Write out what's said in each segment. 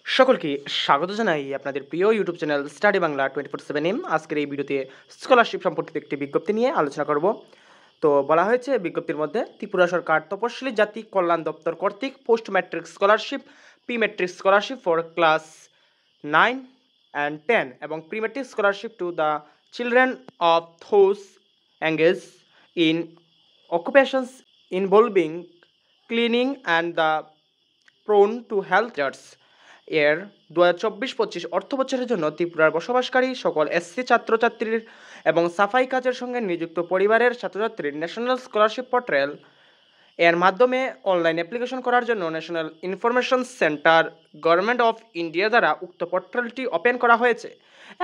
সকলকে স্বাগত জানাই আপনাদের প্রিয় ইউটিউব চ্যানেল স্টাডি বাংলা 24/7 আজকের এই ভিডিওতে স্কলারশিপ সম্পর্কিত একটি বিজ্ঞপ্তি নিয়ে আলোচনা করব। তো বলা হয়েছে বিজ্ঞপ্তির মধ্যে ত্রিপুরা সরকার তপশিলি জাতি কল্যাণ দপ্তর কর্তৃক post matric scholarship, pre matric scholarship for class 9 and 10 এবং pre matric scholarship to the children of those engaged in occupations involving cleaning and the prone to health hazards এর 2024-25 অর্থ বছরের জন্য ত্রিপুরার বসবাসকারী সকল এসসি ছাত্রছাত্রীর এবং সাফাই কাজের সঙ্গে নিযুক্ত পরিবারের ছাত্রছাত্রীর ন্যাশনাল স্কলারশিপ পোর্টাল এর মাধ্যমে অনলাইন অ্যাপ্লিকেশন করার জন্য national information centre government of India দ্বারা উক্ত পোর্টালটি ওপেন করা হয়েছে।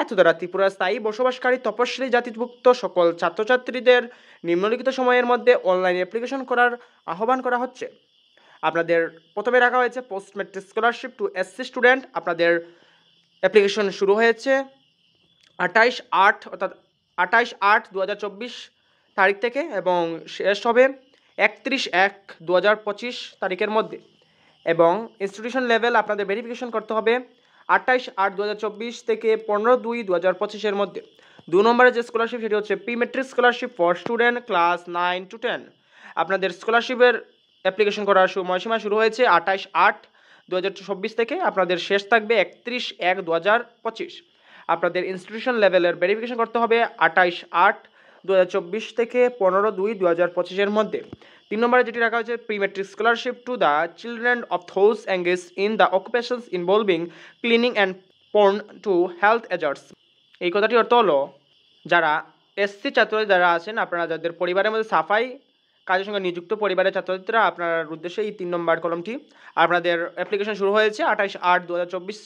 এত দ্বারা ত্রিপুরার স্থায়ী বসবাসকারী তপশিলি জাতিভুক্ত সকল ছাত্রছাত্রীদের নিম্নলিখিত সময়ের মধ্যে অনলাইন অ্যাপ্লিকেশন করার আহ্বান করা হচ্ছে। আপনাদের প্রথমে রাখা হয়েছে post matric scholarship to SC student. আপনাদের অ্যাপ্লিকেশন শুরু হয়েছে 28/8/2024 তারিখ থেকে এবং শেষ হবে 31/1/2025 তারিখের মধ্যে। এবং ইনস্টিটিউশন লেভেল আপনাদের ভেরিফিকেশন করতে হবে 28/8/2024 থেকে 15/2/2025 মধ্যে। 2 নম্বরের যে স্কলারশিপ সেটি হচ্ছে pre matric scholarship for student class 9 to 10। আপনাদের স্কলারশিপের অ্যাপ্লিকেশন করার সময়সীমা শুরু হয়েছে 28/8/2024 থেকে, আপনাদের শেষ থাকবে 31/1/2025। আপনাদের ইনস্টিটিউশন লেভেলের ভেরিফিকেশন করতে হবে 28/8/2024 থেকে 15/2/2025 মধ্যে। 3 নম্বরে যেটি রাখা হয়েছে pre matric scholarship to the children of those engaged in the occupations involving cleaning and prone to health hazards। এই কথাটি অর্থ হলো যারা এসসি ছাত্র যারা আছেন, আপনারা যাদের পরিবারের মধ্যে সাফাই কাজের সঙ্গে নিযুক্ত পরিবারের ছাত্রছাত্রীরা, আপনার উদ্দেশ্যে এই 3 নম্বর কলমটি। আপনাদের অ্যাপ্লিকেশন শুরু হয়েছে 28/8/2024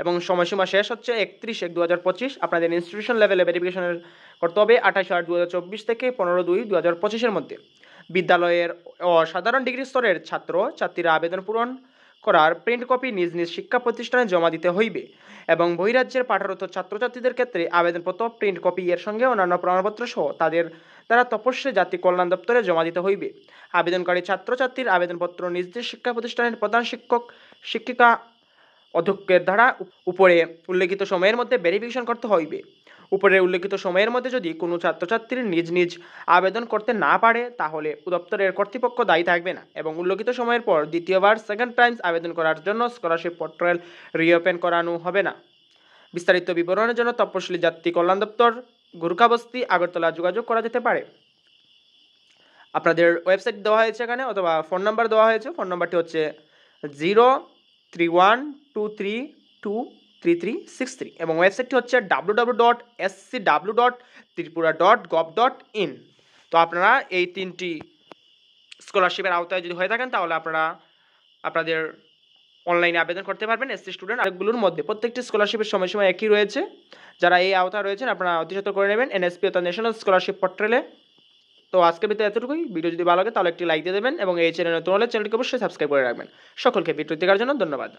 এবং সময়সীমা শেষ হচ্ছে 31/1/2025। আপনাদের ইনস্টিটিউশন লেভেলে ভেরিফিকেশনের করতে হবে 28/8/2024 থেকে 15/2/2025 মধ্যে। বিদ্যালয়ের সাধারণ ডিগ্রি স্তরের ছাত্র ছাত্রীরা আবেদন পূরণ করার প্রিন্ট কপি নিজ নিজ শিক্ষা প্রতিষ্ঠানে জমা দিতে হইবে এবং বহিরাজ্যের পাঠারত ছাত্রছাত্রীদের ক্ষেত্রে আবেদনপত্র, প্রিন্ট কপি এর সঙ্গে অন্যান্য প্রমাণপত্র সহ তাদের দ্বারা তপস্যা জাতি কল্যাণ দপ্তরে জমা দিতে হইবে। আবেদনকারী ছাত্রছাত্রীর আবেদনপত্র নিজ নিজ শিক্ষা প্রতিষ্ঠানের প্রধান শিক্ষক শিক্ষিকা অধ্যক্ষের দ্বারা উপরে উল্লেখিত সময়ের মধ্যে ভেরিফিকেশন করতে হইবে। উপরে উল্লেখিত সময়ের মধ্যে যদি কোনো ছাত্রছাত্রীর নিজ নিজ আবেদন করতে না পারে তাহলে দপ্তরের কর্তৃপক্ষ দায়ী থাকবে না এবং উল্লেখিত সময়ের পর দ্বিতীয়বার সেকেন্ড টাইমস আবেদন করার জন্য স্কলারশিপ পোর্টাল রিওপেন করানো হবে না। বিস্তারিত বিবরণের জন্য তপশিলি জাতি কল্যাণ দপ্তর, গুরুকাবস্তি, আগরতলা যোগাযোগ করা যেতে পারে। আপনাদের ওয়েবসাইট দেওয়া হয়েছে এখানে অথবা ফোন নাম্বার দেওয়া হয়েছে। ফোন নাম্বারটি হচ্ছে 03123223363 এবং ওয়েবসাইটটি হচ্ছে www.scw.tripura.gov.in। তো আপনারা এই 3টি স্কলারশিপের আওতায় যদি হয়ে থাকেন তাহলে আপনারা আপনাদের অনলাইনে আবেদন করতে পারবেন। এসসি স্টুডেন্ট আরেকগুলোর মধ্যে প্রত্যেকটি স্কলারশিপের সময়সীমা একই রয়েছে। যারা এই আওতায় রয়েছেন আপনারা অতি সত্বর করে নেবেন এনএসপি অর্থাৎ ন্যাশনাল স্কলারশিপ পোর্টালে। তো আজকের ভিতরে এতটুকুই। ভিডিও যদি ভালো লাগে তাহলে একটি লাইক দিয়ে দেবেন এবং এই চ্যানেলে নতুন হলে চ্যানেলটিকে অবশ্যই সাবস্ক্রাইব করে রাখবেন। সকলকে ভিডিও দেখার জন্য ধন্যবাদ।